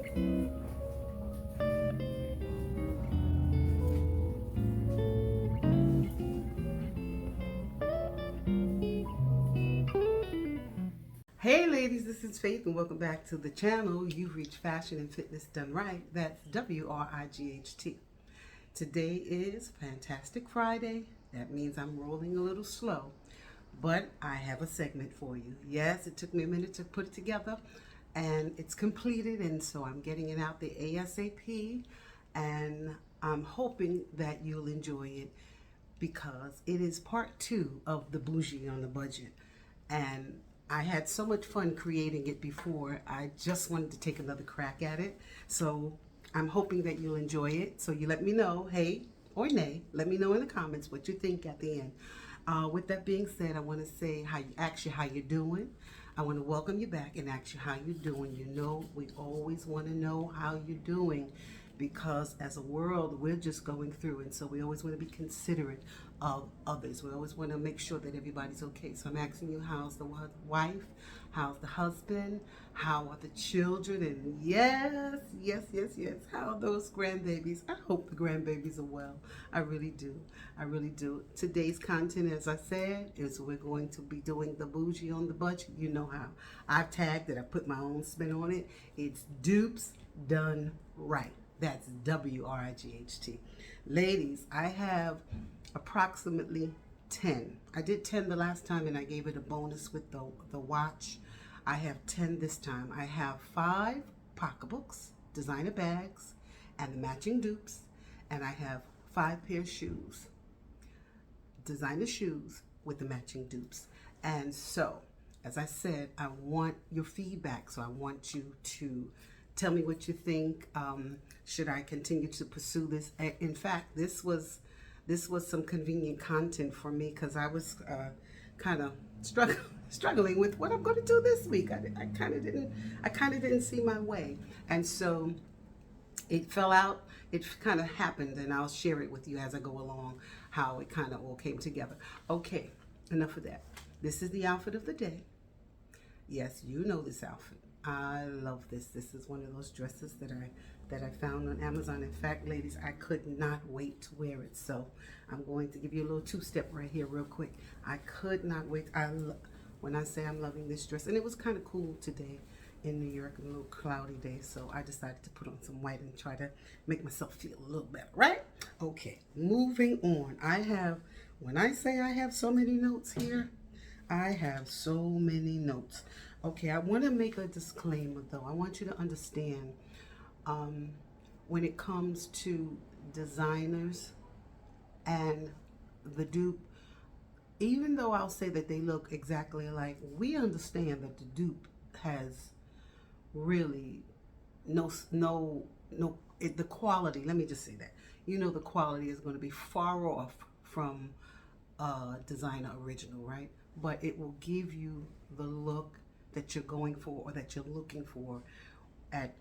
Hey ladies, this is Faith and welcome back to the channel. You've reached Fashion and Fitness Done Right. That's WRIGHT. Today is Fantastic Friday. That means I'm rolling a little slow, but I have a segment for you. Yes, it took me a minute to put it together and it's completed, and so I'm getting it out the ASAP, and I'm hoping that you'll enjoy it because it is part 2 of the Bougie on the budget. And I had so much fun creating it before. I just wanted to take another crack at it. So I'm hoping that you'll enjoy it. So you let me know, hey or nay, let me know in the comments what you think at the end. With that being said, I want to say ask you how you're doing. I want to welcome you back and ask you how you're doing. You know, we always want to know how you're doing because as a world, we're just going through, and so we always want to be considerate of others. We always want to make sure that everybody's okay. So I'm asking you, how's the wife? How's the husband? How are the children? And yes, how are those grandbabies? I hope the grandbabies are well. I really do. I really do. Today's content, as I said, is we're going to be doing the Bougie on the budget. You know how I've tagged it. I put my own spin on it. It's Dupes Done Right. That's WRIGHT. Ladies, I have approximately 10. I did 10 the last time and I gave it a bonus with the watch. I have 10 this time. I have 5 pocketbooks, designer bags, and the matching dupes, and I have 5 pair of shoes, designer shoes with the matching dupes. And so, as I said, I want your feedback, so I want you to tell me what you think. Should I continue to pursue this? In fact, this was some convenient content for me because I was kind of struggling with what I'm going to do this week. I kind of didn't see my way, and so it fell out. It kind of happened, and I'll share it with you as I go along how it kind of all came together. Okay, enough of that. This is the outfit of the day. Yes, you know this outfit. I love this. This is one of those dresses that I found on Amazon. In fact, ladies, I could not wait to wear it. So I'm going to give you a little two-step right here real quick. I could not wait. When I say I'm loving this dress, and it was kind of cool today in New York, a little cloudy day, so I decided to put on some white and try to make myself feel a little better, right? Okay, moving on. When I say I have so many notes here, I have so many notes. Okay, I want to make a disclaimer though. I want you to understand when it comes to designers and the dupe, even though I'll say that they look exactly alike, we understand that the dupe has really the quality, let me just say that. You know, the quality is going to be far off from designer original, right? But it will give you the look that you're going for or that you're looking for at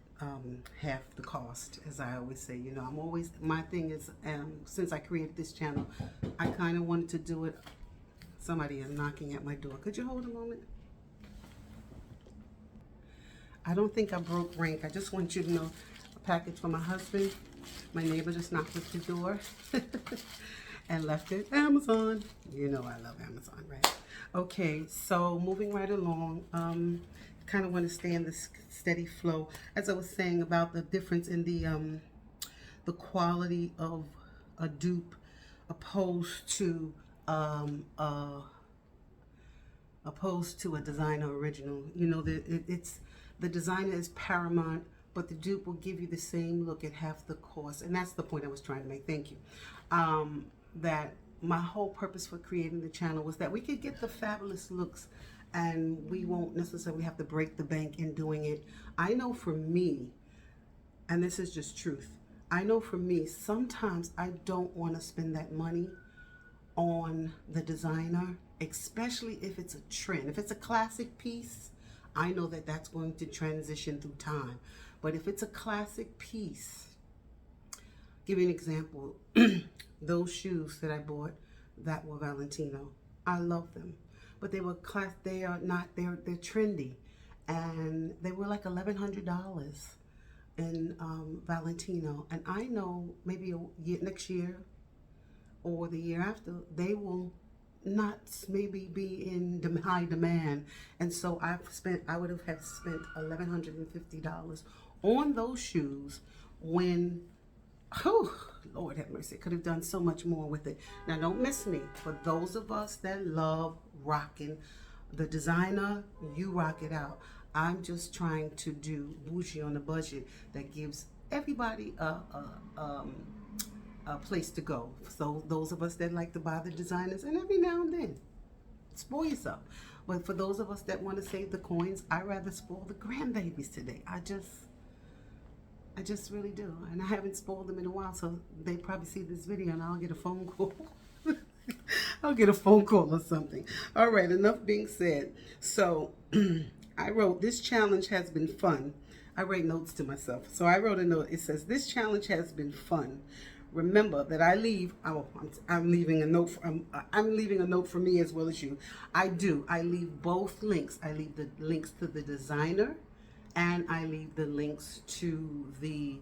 half the cost, as I always say. You know, my thing is, since I created this channel, I kind of wanted to do it. Somebody is knocking at my door. Could you hold a moment? I don't think I broke rank. I just want you to know, a package for my husband. My neighbor just knocked at the door and left it. Amazon. You know I love Amazon, right? Okay, so moving right along, kind of want to stay in this steady flow. As I was saying about the difference in the quality of a dupe opposed to a designer original. You know, the designer is paramount, but the dupe will give you the same look at half the cost, and that's the point I was trying to make. Thank you. That my whole purpose for creating the channel was that we could get the fabulous looks and we won't necessarily have to break the bank in doing it. I know for me, and this is just truth, I know for me, sometimes I don't want to spend that money on the designer, especially if it's a trend. If it's a classic piece, I know that that's going to transition through time. But if it's a classic piece, give you an example. Those shoes that I bought that were Valentino, I love them, but they were they're trendy, and they were like $1,100. in Valentino, and I know maybe next year or the year after they will not maybe be in high demand, and so I would have spent $1,150 on those shoes when, oh Lord have mercy, could have done so much more with it. Now don't miss me. For those of us that love rocking the designer, you rock it out. I'm just trying to do bougie on a budget that gives everybody a place to go. So those of us that like to buy the designers, and every now and then spoil yourself. But for those of us that want to save the coins, I rather spoil the grandbabies today. I just really do. And I haven't spoiled them in a while, so they probably see this video and I'll get a phone call. I'll get a phone call or something. All right, enough being said. So I wrote, this challenge has been fun. I write notes to myself. So I wrote a note. It says, this challenge has been fun. Remember that I leave, I'm leaving a note, I'm leaving a note for me as well as you. I leave both links. I leave the links to the designer and I leave the links to the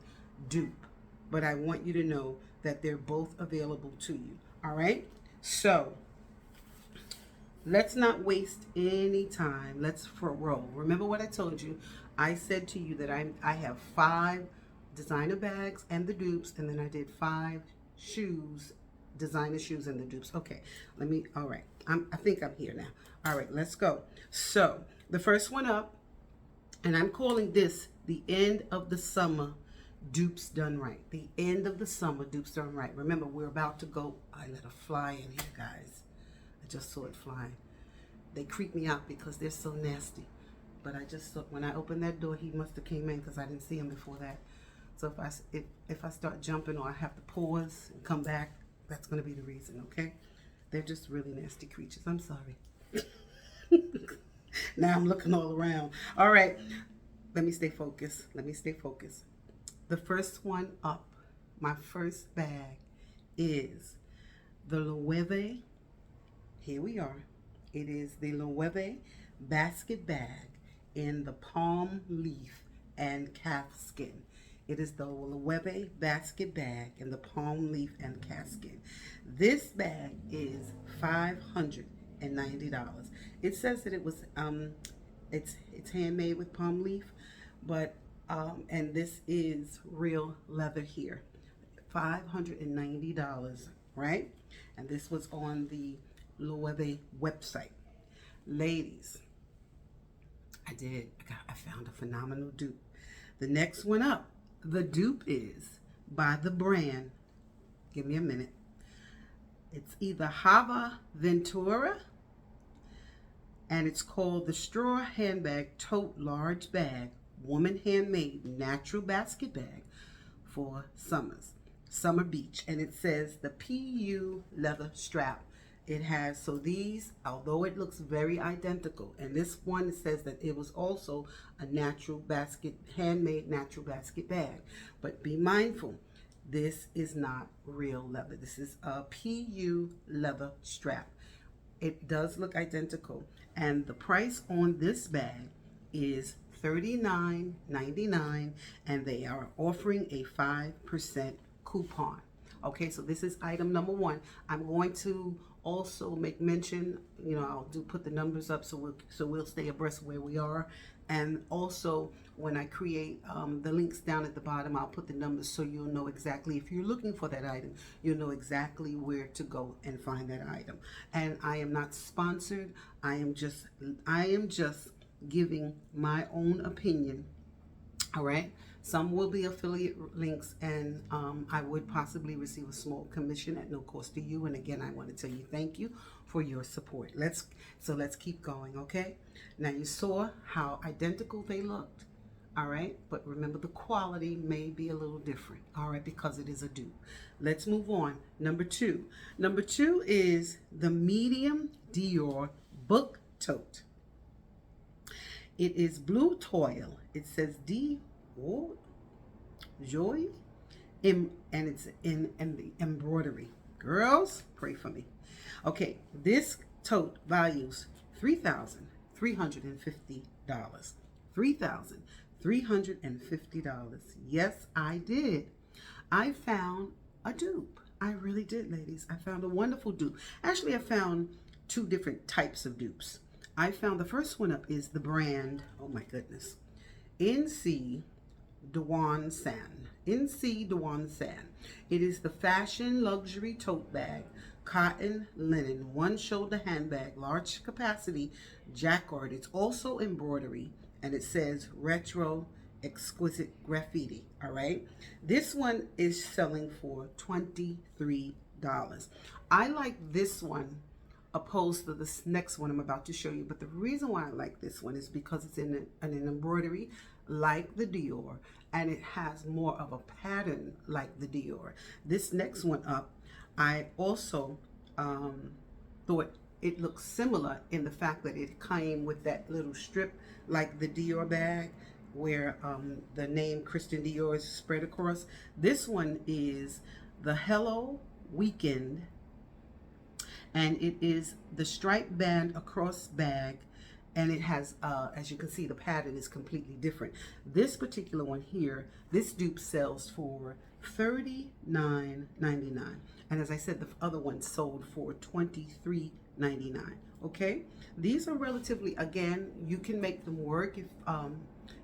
dupe. But I want you to know that they're both available to you. All right? So let's not waste any time. Let's roll. Remember what I told you. I said to you that I have 5 designer bags and the dupes, and then I did 5 shoes, designer shoes and the dupes. Okay, all right. I think I'm here now. All right, let's go. So the first one up, and I'm calling this the end of the summer dupes done right. The end of the summer dupes done right. Remember, we're about to go. I let a fly in here, guys. I just saw it flying. They creep me out because they're so nasty. But I just thought when I opened that door, he must have came in because I didn't see him before that. So if I start jumping or I have to pause and come back, that's going to be the reason, okay? They're just really nasty creatures. I'm sorry. Now I'm looking all around. All right. Let me stay focused. The first one up, my first bag is the Loewe. Here we are. It is the Loewe basket bag in the palm leaf and calf skin. It is the Loewe basket bag in the palm leaf and calf skin. This bag is $590. It says that it was it's handmade with palm leaf, but and this is real leather here. $590, right? And this was on the Loewe website. Ladies, I found a phenomenal dupe. The next one up, the dupe is by the brand. Give me a minute. It's either Hava Ventura, and it's called the Straw Handbag Tote Large Bag, Woman Handmade Natural Basket Bag for Summer Beach. And it says the PU leather strap. It has, so these, although it looks very identical, and this one, it says that it was also a handmade natural basket bag. But be mindful, this is not real leather. This is a PU leather strap. It does look identical. And the price on this bag is $39.99, and they are offering a 5% coupon. Okay, so this is item number 1. I'm going to also make mention, I'll put the numbers up so we'll stay abreast where we are. And also when I create the links down at the bottom, I'll put the numbers so you'll know exactly, if you're looking for that item, you'll know exactly where to go and find that item. And I am not sponsored. I am just giving my own opinion. All right. Some will be affiliate links, and I would possibly receive a small commission at no cost to you. And again, I want to tell you thank you for your support. Let's keep going, okay? Now you saw how identical they looked, all right? But remember, the quality may be a little different, all right, because it is a dupe. Let's move on. Number 2. Number 2 is the medium Dior book tote. It is blue toil. It says Joy, and it's in the embroidery. Girls, pray for me. Okay, this tote values $3,350. $3,350. $350. Yes, I did. I found a dupe. I really did, ladies. I found a wonderful dupe. Actually, I found two different types of dupes. I found the first one up is the brand, oh my goodness, NC Dewan San. NC Dewan San. It is the fashion luxury tote bag, cotton linen, one shoulder handbag, large capacity, jacquard. It's also embroidery, and it says retro exquisite graffiti. All right, this one is selling for $23. I like this one opposed to this next one I'm about to show you, but the reason why I like this one is because it's in an embroidery like the Dior, and it has more of a pattern like the Dior. This next one up, I also thought it looked similar in the fact that it came with that little strip like the Dior bag, where the name Christian Dior is spread across. This one is the Hello Weekend, and it is the striped band across bag, and it has, as you can see, the pattern is completely different. This particular one here, this dupe sells for $39.99, and as I said, the other one sold for $23.99. Okay, these are relatively, again, you can make them work if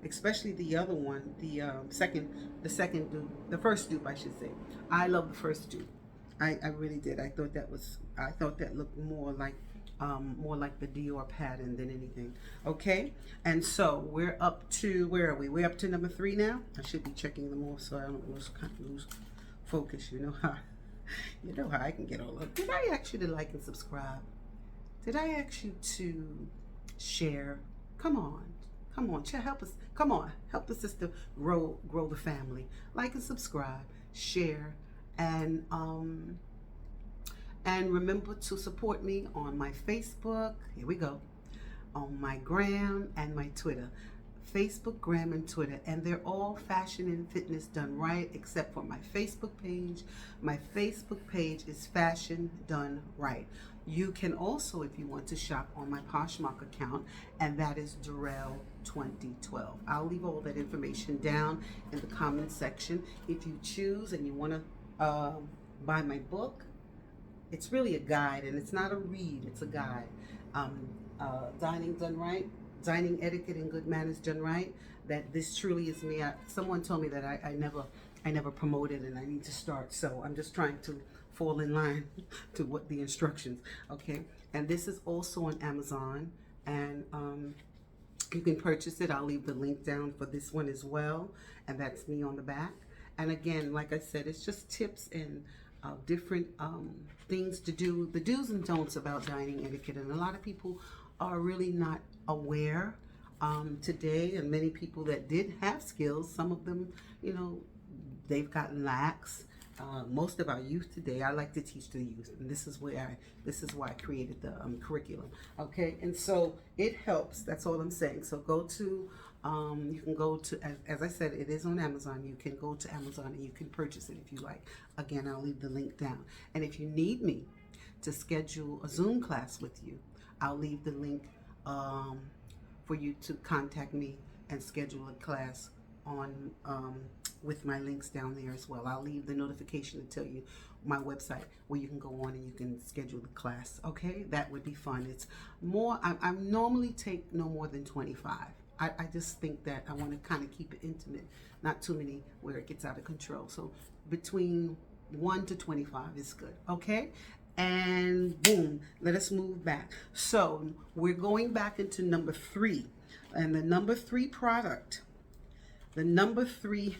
especially the other one, the second dupe, the first dupe I should say. I love the first dupe. I really did. I thought that looked more like the Dior pattern than anything. Okay, and so we're up to, where are we? We're up to number 3 now. I should be checking them off so I don't lose focus. You know how I can get all up. Did I ask you to like and subscribe? Did I ask you to share? Come on, help us. Come on, help the sister grow the family. Like and subscribe, share, and remember to support me on my Facebook. Here we go. On my gram and my Twitter. Facebook, gram, and Twitter, and they're all fashion and fitness done right, except for my Facebook page. My Facebook page is Fashion Done Right. You can also, if you want to shop, on my Poshmark account, and that is Durrell 2012. I'll leave all that information down in the comment section. If you choose and you want to buy my book, it's really a guide, and it's not a read, it's a guide. Dining Done Right, Dining Etiquette and Good Manners Done Right. That this truly is me. Someone told me that I never promoted, and I need to start, so I'm just trying to fall in line to what the instructions. Okay, and this is also on Amazon, and you can purchase it. I'll leave the link down for this one as well, and that's me on the back. And again, like I said, it's just tips and different things to do, the do's and don'ts about dining etiquette, and a lot of people are really not aware today, and many people that did have skills, some of them, they've gotten lax. Most of our youth today, I like to teach the youth, and this is why I created the curriculum. Okay, and so it helps. That's all I'm saying. So go to, you can go to, as I said, it is on Amazon. You can go to Amazon and you can purchase it if you like. Again, I'll leave the link down. And if you need me to schedule a Zoom class with you, I'll leave the link for you to contact me and schedule a class on with my links down there as well. I'll leave the notification to tell you my website where you can go on and you can schedule the class. Okay, that would be fun. It's more, I normally take no more than 25. I just think that I want to kind of keep it intimate, not too many where it gets out of control. So between 1 to 25 is good. Okay, and boom, let us move back. So we're going back into number 3, and the number 3 product, the number 3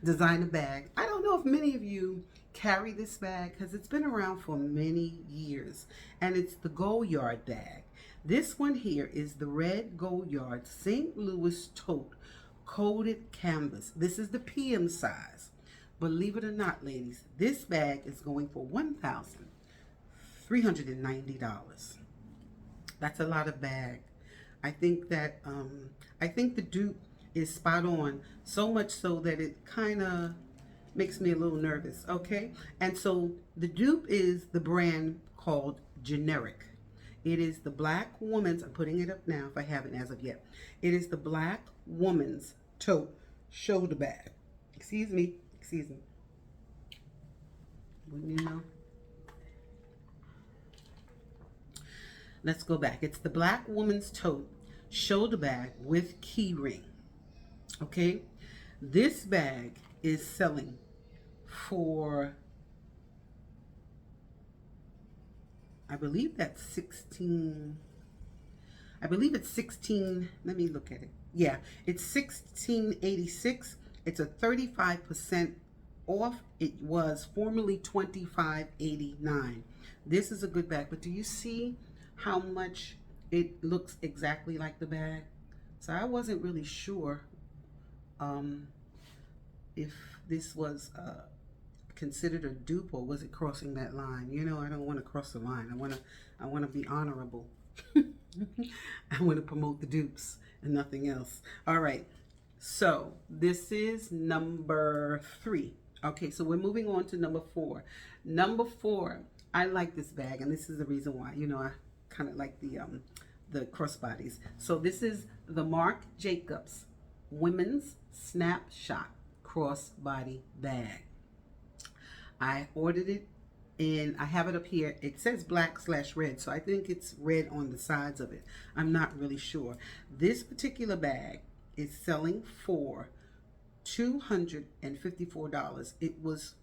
designer bag. I don't know if many of you carry this bag because it's been around for many years, and it's the Goyard bag. This one here is the red Goyard St. Louis tote coated canvas. This is the PM size. Believe it or not, ladies, this bag is going for $1,390. That's a lot of bag. I think that I think the dupe is spot on, so much so that it kind of makes me a little nervous. Okay, and so the dupe is the brand called Generic. It is the Black Woman's, I'm putting it up now if I haven't as of yet. It is the Black Woman's Tote Shoulder Bag. Excuse me. Wouldn't you know? Let's go back. It's the Black Woman's Tote Shoulder Bag with key ring. Okay? This bag is selling for, I believe that's 16. I believe it's 16. Let me look at it. Yeah, it's 1686. It's a 35% off. It was formerly 25.89. This is a good bag, but do you see how much it looks exactly like the bag? So I wasn't really sure if this was considered a dupe or was it crossing that line. You know, I don't want to cross the line. I want to be honorable. I want to promote the dupes and nothing else. All right, so this is number 3. Okay, so we're moving on to number 4. Number 4, I like this bag, and this is the reason why. You know, I kind of like the crossbodies. So this is the Marc Jacobs Women's Snapshot crossbody bag. I ordered it, and I have it up here. It says black/red, so I think it's red on the sides of it. I'm not really sure. This particular bag is selling for $254. It was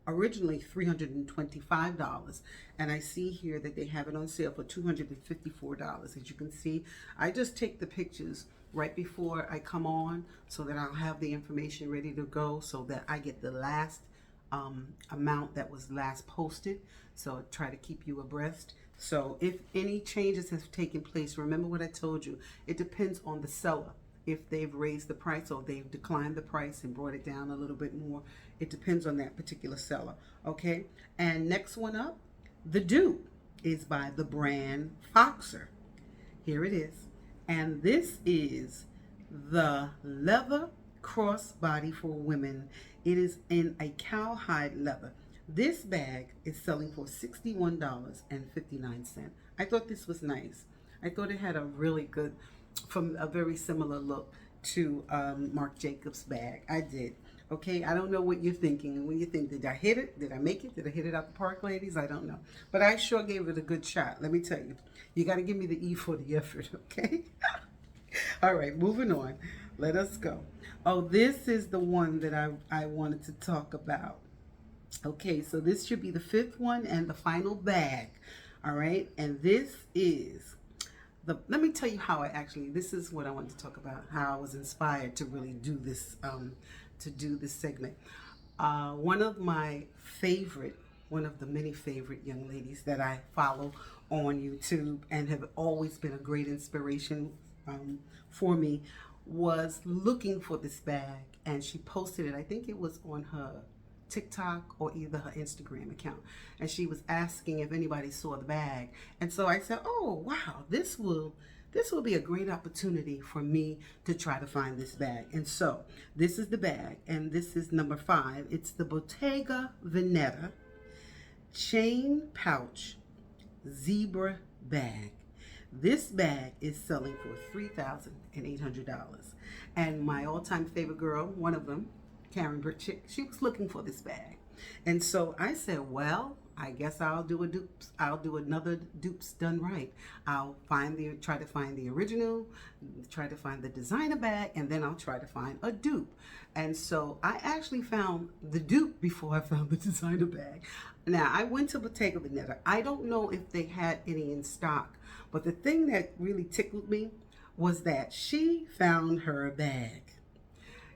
originally $325, and I see here that they have it on sale for $254. As you can see, I just take the pictures right before I come on so that I'll have the information ready to go, so that I get the last amount that was last posted. So try to keep you abreast. So if any changes have taken place, remember what I told you. It depends on the seller. If they've raised the price or they've declined the price and brought it down a little bit more, it depends on that particular seller. Okay, and next one up, the dupe is by the brand Foxer. Here it is, and this is the leather crossbody for women. It is in a cowhide leather. This bag is selling for $61.59. I thought this was nice. I thought it had a really good, from a very similar look to Marc Jacobs bag. I did. Okay, I don't know what you're thinking. And when you think, did I hit it? Did I make it? Did I hit it out the park, ladies? I don't know. But I sure gave it a good shot. Let me tell you. You got to give me the E for the effort, okay? All right, moving on. Let us go. Oh, this is the one that I wanted to talk about. Okay, so this should be the 5th one and the final bag. All right, and this is let me tell you how this is what I wanted to talk about, how I was inspired to really do this, segment. One of the many favorite young ladies that I follow on YouTube and have always been a great inspiration for me was looking for this bag, and she posted it. I think it was on her TikTok or either her Instagram account, and she was asking if anybody saw the bag. And so I said, oh wow, this will be a great opportunity for me to try to find this bag. And so this is the bag, and this is number 5. It's the Bottega Veneta chain pouch zebra bag. This bag is selling for $3,800, and my all-time favorite girl, one of them, Karen Britchick, she was looking for this bag. And so I said, well, I guess I'll do another dupes done right. I'll try to find the original, try to find the designer bag, and then I'll try to find a dupe. And so I actually found the dupe before I found the designer bag. Now, I went to Botega Veneta. I don't know if they had any in stock, but the thing that really tickled me was that she found her bag.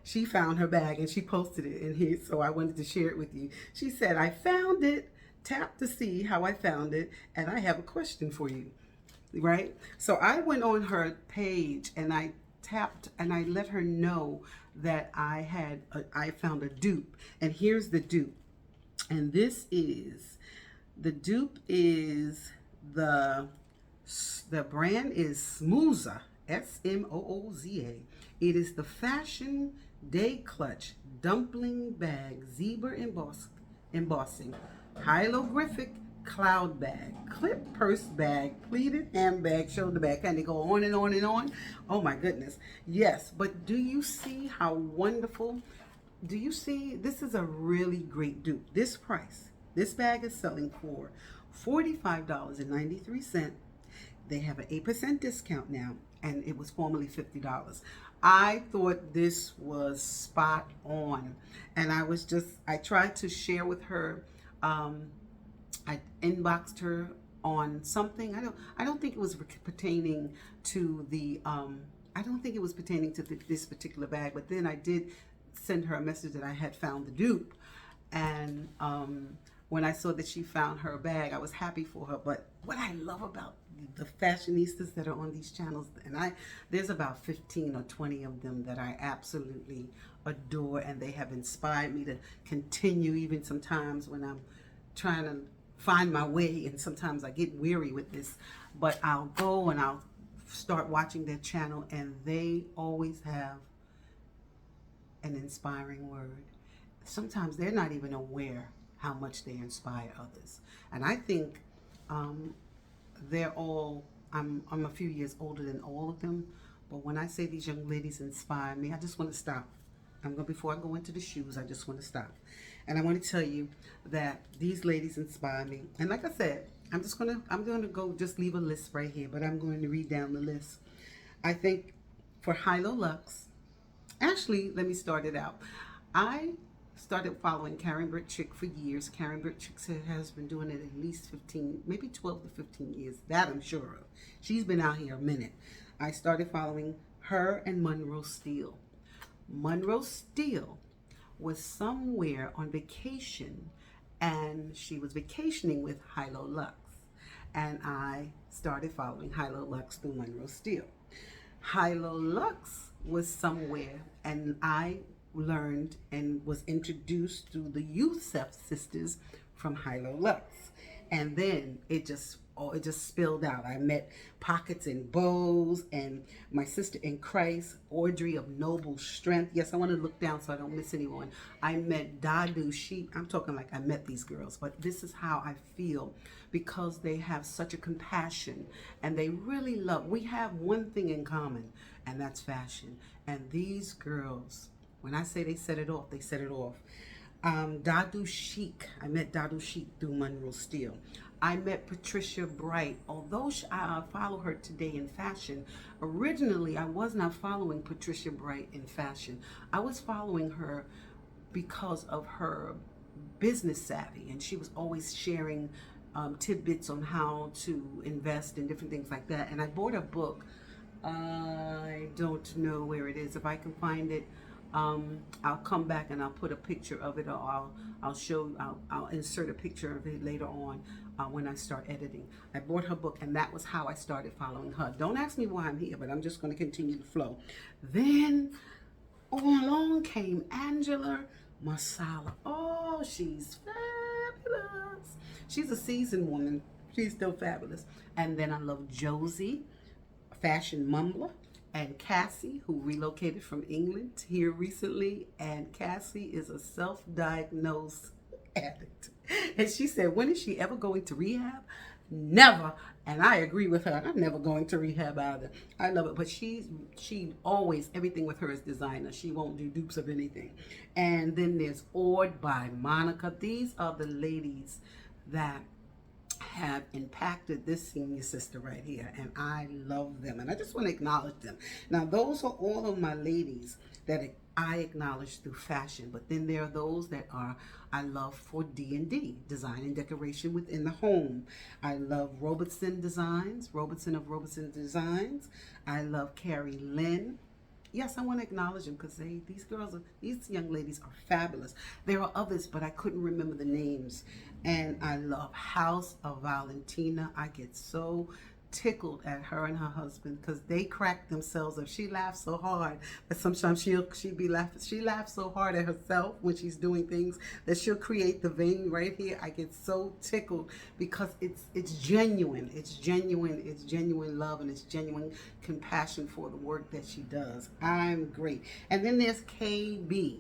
She found her bag and she posted it in here, so I wanted to share it with you. She said, I found it, tap to see how I found it, and I have a question for you, right? So I went on her page and I tapped and I let her know that I found a dupe, and here's the dupe. And this is, the dupe is, the brand is Smooza, Smooza. It is the Fashion Day Clutch Dumpling Bag Zebra Embossing Hieroglyphic cloud bag, clip purse bag, pleated handbag, shoulder bag, and they go on and on and on. Oh my goodness. Yes, but do you see how wonderful? Do you see? This is a really great dupe. This price, this bag is selling for $45.93. They have an 8% discount now, and it was formerly $50. I thought this was spot on, and I tried to share with her. I inboxed her on something. I don't think it was pertaining to the I don't think it was pertaining to this particular bag, but then I did send her a message that I had found the dupe, and when I saw that she found her bag, I was happy for her. But what I love about the fashionistas that are on these channels, and there's about 15 or 20 of them that I absolutely adore, and they have inspired me to continue, even sometimes when I'm trying to find my way, and sometimes I get weary with this, but I'll go and I'll start watching their channel, and they always have an inspiring word. Sometimes they're not even aware how much they inspire others. And I think they're all, I'm a few years older than all of them, but when I say these young ladies inspire me, I just want to stop. Before I go into the shoes, I just want to stop. And I want to tell you that these ladies inspire me. And like I said, I'm going to go just leave a list right here, but I'm going to read down the list. I think for Hilo Lux, actually, let me start it out. I started following Karen Burchick for years. Karen Burchick has been doing it at least 15, maybe 12 to 15 years. That I'm sure of. She's been out here a minute. I started following her and Monroe Steele. Monroe Steele was somewhere on vacation, and she was vacationing with Hilo Lux. And I started following Hilo Lux through Monroe Steele. Hilo Lux was somewhere, and I learned and was introduced to the Youssef sisters from Hilo Lux. And then it just spilled out. I met Pockets and Bows and my sister in Christ, Audrey of Noble Strength. Yes, I want to look down so I don't miss anyone. I met Dadu Sheep. I'm talking like I met these girls, but this is how I feel, because they have such a compassion and they really love. We have one thing in common, and that's fashion. And these girls, when I say they set it off, they set it off. Dadu Chic. I met Dadu Chic through Monroe Steele. I met Patricia Bright. Although I follow her today in fashion, originally I was not following Patricia Bright in fashion. I was following her because of her business savvy, and she was always sharing tidbits on how to invest in different things like that. And I bought a book. I don't know where it is. If I can find it, I'll come back and I'll put a picture of it, or I'll insert a picture of it later on when I start editing. I bought her book, and that was how I started following her. Don't ask me why I'm here, but I'm just going to continue the flow. Then along came Angela Masala. Oh, she's fabulous. She's a seasoned woman. She's still fabulous. And then I love Josie, fashion mumbler, and Cassie, who relocated from England here recently. And Cassie is a self-diagnosed addict. And she said, when is she ever going to rehab? Never. And I agree with her. I'm never going to rehab either. I love it. But she always, everything with her is designer. She won't do dupes of anything. And then there's Ord by Monica. These are the ladies that have impacted this senior sister right here, and I love them, and I just want to acknowledge them. Now, those are all of my ladies that I acknowledge through fashion, but then there are those that I love for D&D, design and decoration within the home. I love Robertson Designs, Robertson of Robertson Designs. I love Carrie Lynn. Yes, I want to acknowledge them because these young ladies are fabulous. There are others, but I couldn't remember the names. And I love House of Valentino. I get so tickled at her and her husband because they crack themselves up. She laughs so hard that sometimes she'll be laughing. She laughs so hard at herself when she's doing things that she'll create the vein right here. I get so tickled because it's genuine. It's genuine. It's genuine love, and it's genuine compassion for the work that she does. I'm great. And then there's KB.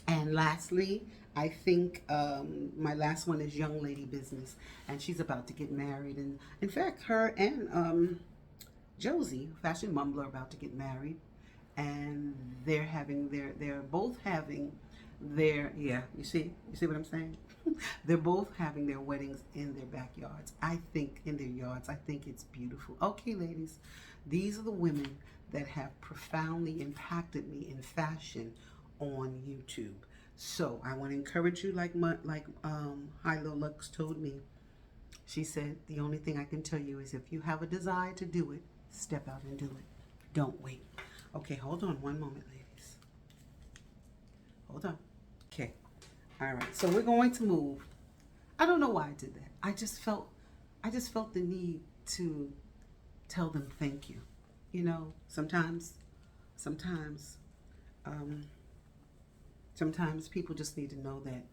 And lastly, I think my last one is Young Lady Business, and she's about to get married. And in fact, her and Josie, Fashion Mumbler, are about to get married, and they're both having their, yeah, you see what I'm saying? They're both having their weddings in their backyards. I think in their yards. I think it's beautiful. Okay, ladies, these are the women that have profoundly impacted me in fashion on YouTube. So I want to encourage you, like Hilo Lux told me. She said, the only thing I can tell you is if you have a desire to do it, step out and do it. Don't wait. Okay, hold on one moment, ladies. Hold on. Okay. All right. So we're going to move. I don't know why I did that. I just felt the need to tell them thank you. You know, sometimes people just need to know that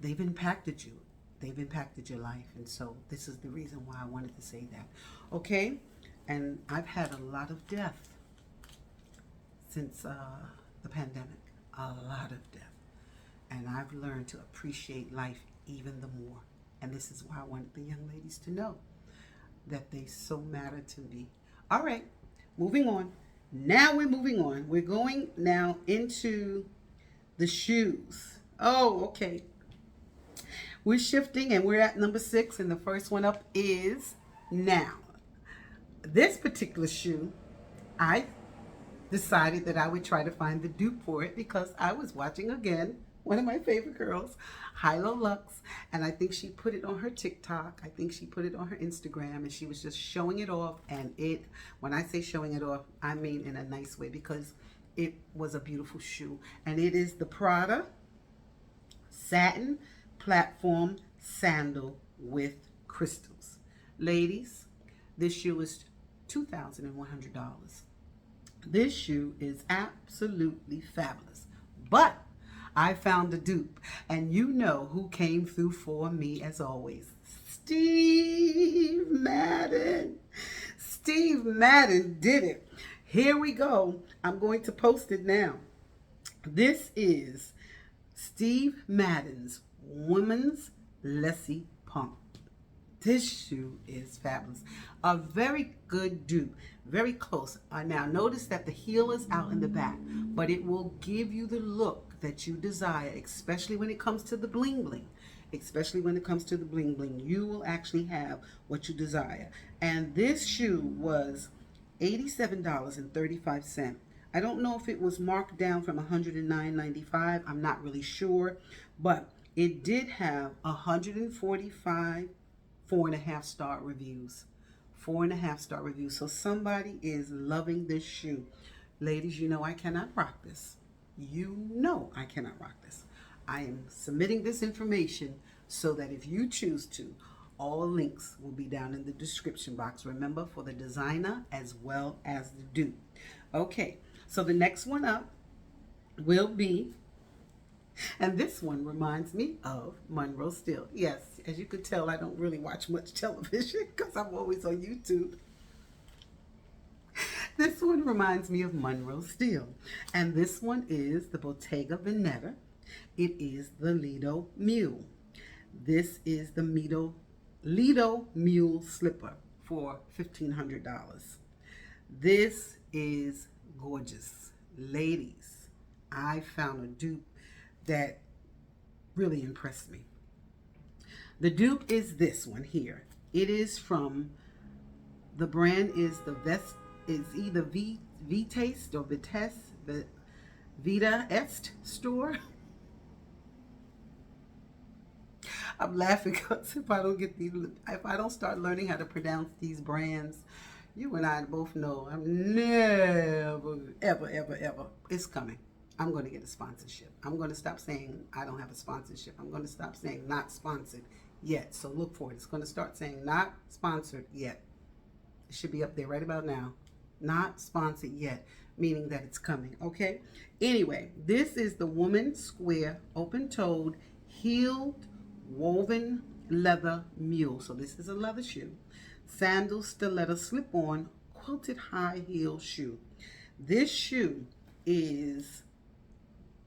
they've impacted you. They've impacted your life. And so this is the reason why I wanted to say that. Okay? And I've had a lot of death since the pandemic. A lot of death. And I've learned to appreciate life even the more. And this is why I wanted the young ladies to know that they so matter to me. All right. Moving on. Now we're moving on. We're going now into the shoes. Oh, okay. We're shifting and we're at number 6, and the first one up is now. This particular shoe, I decided that I would try to find the dupe for it because I was watching again one of my favorite girls, Hilo Lux, and I think she put it on her TikTok. I think she put it on her Instagram, and she was just showing it off. And when I say showing it off, I mean in a nice way because it was a beautiful shoe. And it is the Prada Satin Platform Sandal with crystals. Ladies, this shoe is $2,100. This shoe is absolutely fabulous. But I found a dupe, and you know who came through for me as always. Steve Madden. Steve Madden did it. Here we go. I'm going to post it now. This is Steve Madden's women's Lessee pump. This shoe is fabulous. A very good dupe. Very close. Now notice that the heel is out in the back, but it will give you the look that you desire, especially when it comes to the bling bling. Especially when it comes to the bling bling. You will actually have what you desire. And this shoe was $87.35. I don't know if it was marked down from $109.95. I'm not really sure, but it did have 145 4.5-star reviews. 4.5-star reviews. So somebody is loving this shoe. Ladies, you know I cannot rock this. You know I cannot rock this. I am submitting this information so that if you choose to, all links will be down in the description box. Remember, for the designer as well as the dupe. Okay, so the next one up will be, and this one reminds me of Monroe Steele. Yes, as you can tell, I don't really watch much television because I'm always on YouTube. This one reminds me of Monroe Steele. And this one is the Botega Veneta. It is the Lido Mule. This is the Lido Mule slipper for $1,500. This is gorgeous. Ladies, I found a dupe that really impressed me. The dupe is this one here. It is from, the brand is is either Vitaste or Vitesse, the Vita Est store. I'm laughing because if I don't start learning how to pronounce these brands, you and I both know I'm never, ever, it's coming. I'm going to get a sponsorship. I'm going to stop saying I don't have a sponsorship. I'm going to stop saying not sponsored yet. So look for it. It's going to start saying not sponsored yet. It should be up there right about now. Not sponsored yet, meaning that it's coming. Okay. Anyway, this is the Woman Square open-toed heeled woven leather mule. So this is a leather shoe. Sandal stiletto slip-on quilted high heel shoe. This shoe is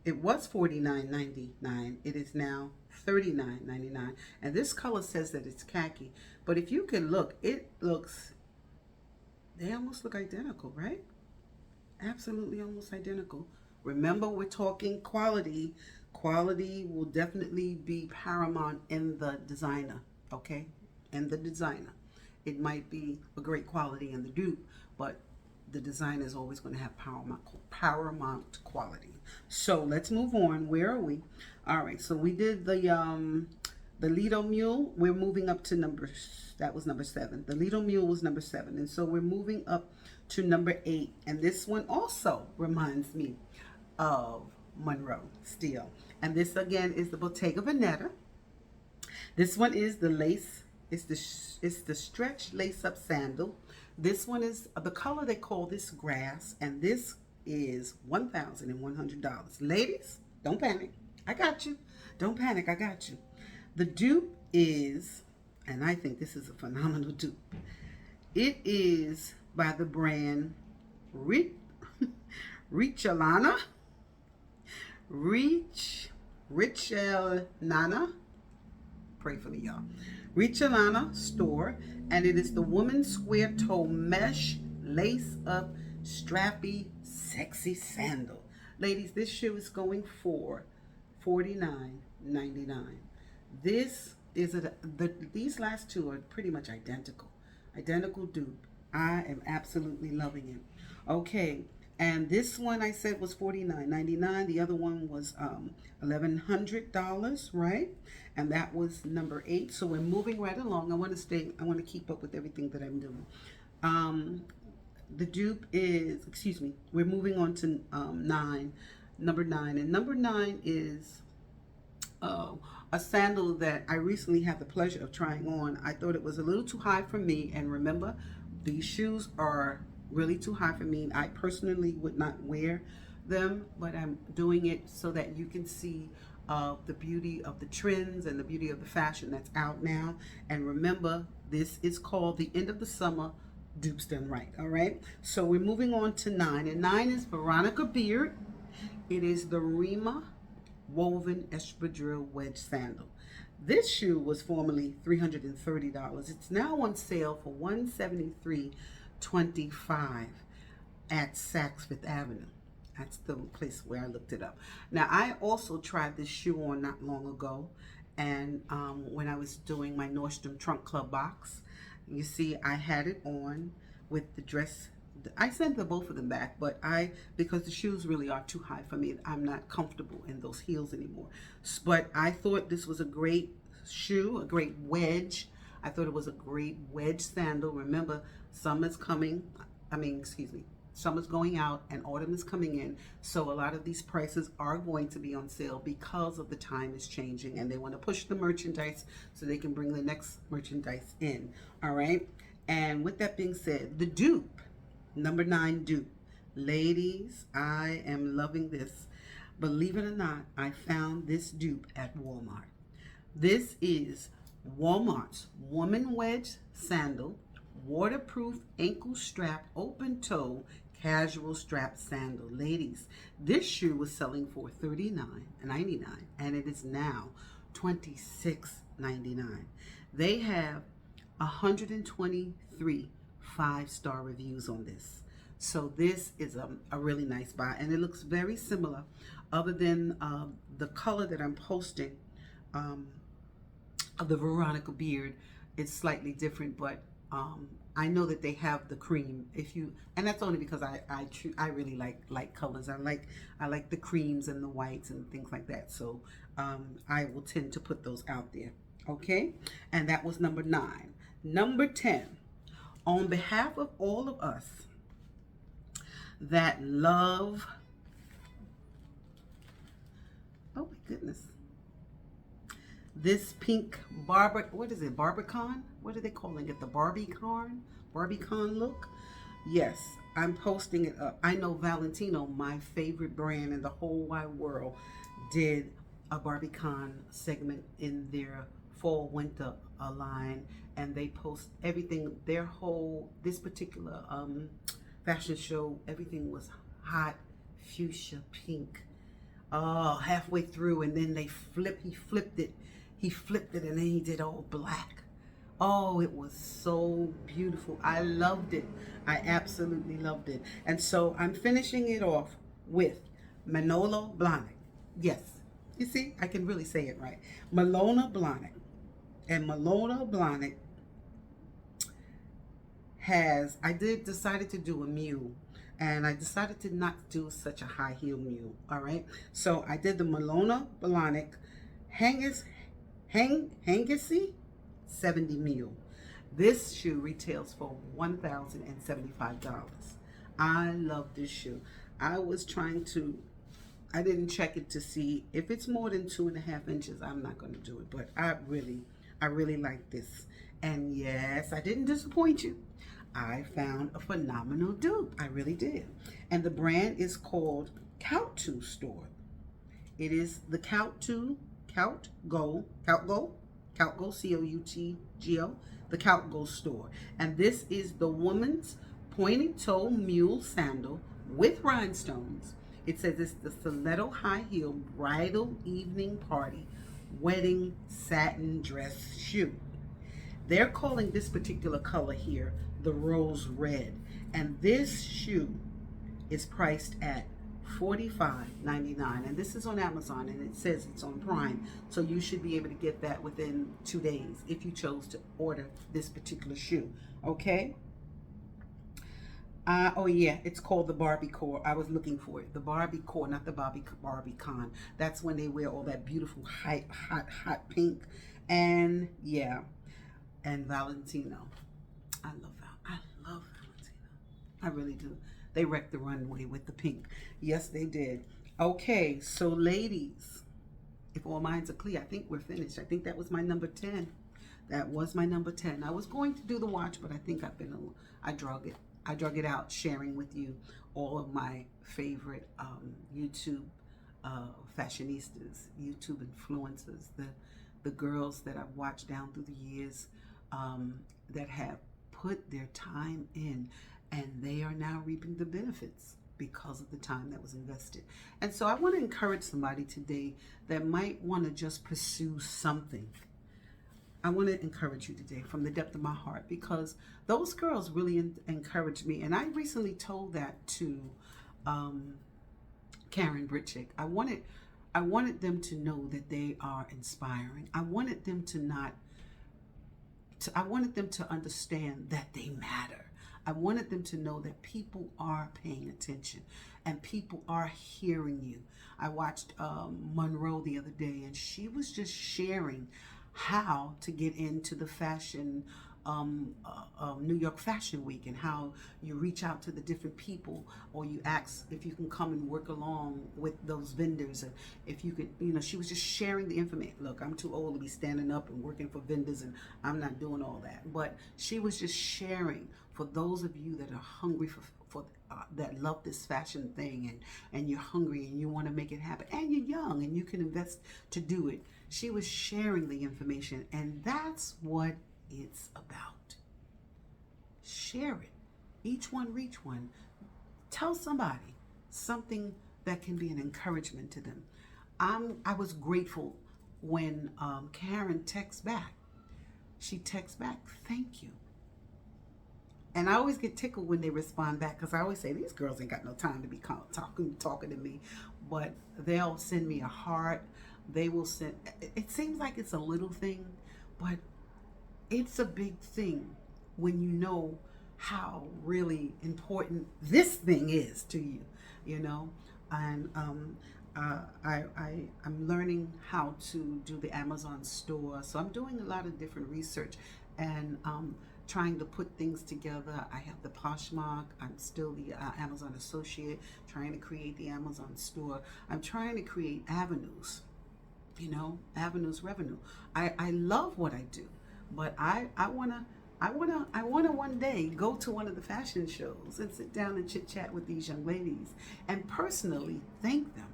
It was $49.99. It is now $39.99. And this color says that it's khaki. But if you can look, it looks, they almost look identical, right? Absolutely almost identical. Remember, we're talking quality. Quality will definitely be paramount in the designer, okay? In the designer. It might be a great quality in the dupe, but the designer is always going to have paramount quality. So let's move on. Where are we? All right, so we did the Lido Mule. We're moving up to that was number 7. The Lido Mule was number 7. And so we're moving up to number 8. And this one also reminds me of Monroe Steel. And this again is the Botega Veneta. This one is the lace. It's the stretch lace up sandal. This one is the color they call this grass, and this is $1,100. Ladies, don't panic. I got you. Don't panic. I got you. The dupe is, and I think this is a phenomenal dupe. It is by the brand Richelana. Richelana. Pray for me, y'all. Richelana store, and it is the woman's square toe mesh lace up strappy sexy sandal. Ladies, this shoe is going for $49.99. This is these last two are pretty much identical dupe. I am absolutely loving it. Okay, and this one I said was $49.99. The other one was $1,100, right? And that was number 8. So we're moving right along. I want to keep up with everything that I'm doing. The dupe is, we're moving on to number 9. And number 9 is a sandal that I recently had the pleasure of trying on. I thought it was a little too high for me. And remember, these shoes are really too high for me. I personally would not wear them, but I'm doing it so that you can see the beauty of the trends and the beauty of the fashion that's out now. And remember, this is called the end of the summer dupes done right. All right, so we're moving on to 9, and 9 is Veronica Beard. It is the Rima woven espadrille wedge sandal. This shoe was formerly $330. It's now on sale for $173.25 at Saks Fifth Avenue. That's the place where I looked it up. Now, I also tried this shoe on not long ago, and when I was doing my Nordstrom Trunk Club box, you see I had it on with the dress. I sent the both of them back, but because the shoes really are too high for me, I'm not comfortable in those heels anymore. But I thought this was a great shoe, a great wedge. I thought it was a great wedge sandal. Remember, summer's coming. Summer's going out and autumn is coming in. So a lot of these prices are going to be on sale because of the time is changing, and they want to push the merchandise so they can bring the next merchandise in. All right. And with that being said, the dupe, number 9 dupe. Ladies, I am loving this. Believe it or not, I found this dupe at Walmart. This is Walmart's woman wedge sandal, waterproof ankle strap, open toe, casual strap sandal. Ladies, this shoe was selling for $39.99 and it is now $26.99. They have 123 5-star reviews on this. So this is a really nice buy, and it looks very similar, other than the color that I'm posting of the Veronica Beard. It's slightly different, but I know that they have the cream. And that's only because I really like light colors. I like the creams and the whites and things like that. So I will tend to put those out there. Okay, and that was number 9. Number 10. On behalf of all of us that love, oh my goodness, this pink Barbican? What are they calling it? The Barbican look? Yes, I'm posting it up. I know Valentino, my favorite brand in the whole wide world, did a Barbican segment in their fall winter line, and they post everything. This particular fashion show, everything was hot fuchsia pink. halfway through, and then he flipped it, and then he did all black. Oh, it was so beautiful. I loved it. I absolutely loved it. And so I'm finishing it off with Manolo Blahnik. Yes, you see, I can really say it right. Manolo Blahnik. And Manolo Blahnik has, decided to do a mule. And I decided to not do such a high heel mule. All right. So I did the Manolo Blahnik Hangassy 70 mule. This shoe retails for $1,075. I love this shoe. I didn't check it to see if it's more than 2.5 inches. I'm not going to do it, but I really like this. And yes, I didn't disappoint you. I found a phenomenal dupe. I really did. And the brand is called Count2 Store. It is the Count2, Countgo, C-O-U-T-G-O, the Countgo Store. And this is the woman's pointed toe mule sandal with rhinestones. It says it's the stiletto high heel bridal evening party wedding satin dress shoe. They're calling this particular color here the rose red. And this shoe is priced at $45.99, and this is on Amazon, and it says it's on Prime, so you should be able to get that within 2 days if you chose to order this particular shoe. Okay. Oh yeah, it's called the Barbie Core. I was looking for it. The Barbie Core, not the Barbie Con. That's when they wear all that beautiful hot pink. And yeah, and Valentino. I love Valentino. I really do. They wrecked the runway with the pink. Yes, they did. Okay, so ladies, if all minds are clear, I think we're finished. I think that was my number 10. That was my number 10. I was going to do the watch, but I think I drug it out, sharing with you all of my favorite YouTube fashionistas, YouTube influencers, the girls that I've watched down through the years that have put their time in, and they are now reaping the benefits because of the time that was invested. And so I want to encourage somebody today that might want to just pursue something. I want to encourage you today from the depth of my heart, because those girls really encouraged me. And I recently told that to Karen Britchick. I wanted them to know that they are inspiring. I wanted them to understand that they matter. I wanted them to know that people are paying attention and people are hearing you. I watched Monroe the other day, and she was just sharing how to get into the fashion, New York Fashion Week, and how you reach out to the different people, or you ask if you can come and work along with those vendors, and if you could, she was just sharing the information. Look, I'm too old to be standing up and working for vendors, and I'm not doing all that. But she was just sharing for those of you that are hungry for that love this fashion thing, and you're hungry and you want to make it happen, and you're young and you can invest to do it. She was sharing the information, and that's what it's about. Share it. Each one reach one. Tell somebody something that can be an encouragement to them. I was grateful when Karen texts back. She texts back, "Thank you." And I always get tickled when they respond back, because I always say, these girls ain't got no time to be talking to me. But they'll send me a heart. They will send, it seems like it's a little thing, but it's a big thing when you know how really important this thing is to you, And I'm learning how to do the Amazon store. So I'm doing a lot of different research and trying to put things together. I have the Poshmark. I'm still the Amazon associate, trying to create the Amazon store. I'm trying to create avenues, avenues revenue. I love what I do, but I wanna one day go to one of the fashion shows and sit down and chit chat with these young ladies and personally thank them.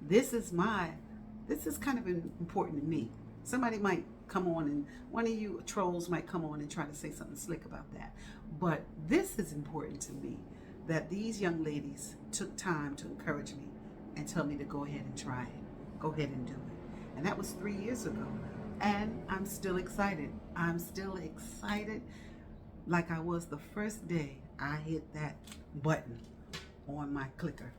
This is kind of important to me. Somebody might come on, and one of you trolls might come on and try to say something slick about that. But this is important to me, that these young ladies took time to encourage me. and tell me to go ahead and try it. Go ahead and do it. And that was 3 years ago. And I'm still excited. I'm still excited like I was the first day I hit that button on my clicker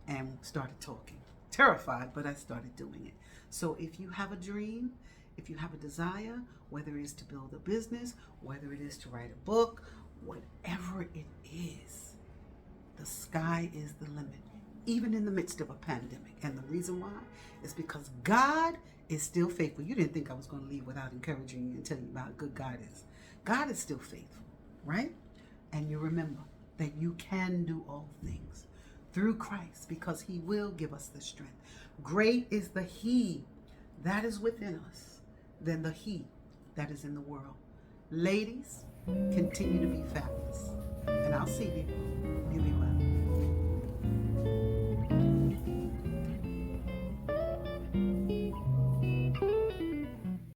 and started talking. Terrified, but I started doing it. So if you have a dream, if you have a desire, whether it is to build a business, whether it is to write a book, whatever it is, the sky is the limit, even in the midst of a pandemic. And the reason why is because God is still faithful. You didn't think I was going to leave without encouraging you and telling you about how good God is. God is still faithful, right? And you remember that you can do all things through Christ, because he will give us the strength. Great is the he that is within us than the he that is in the world. Ladies, continue to be fabulous. And I'll see you. You be well.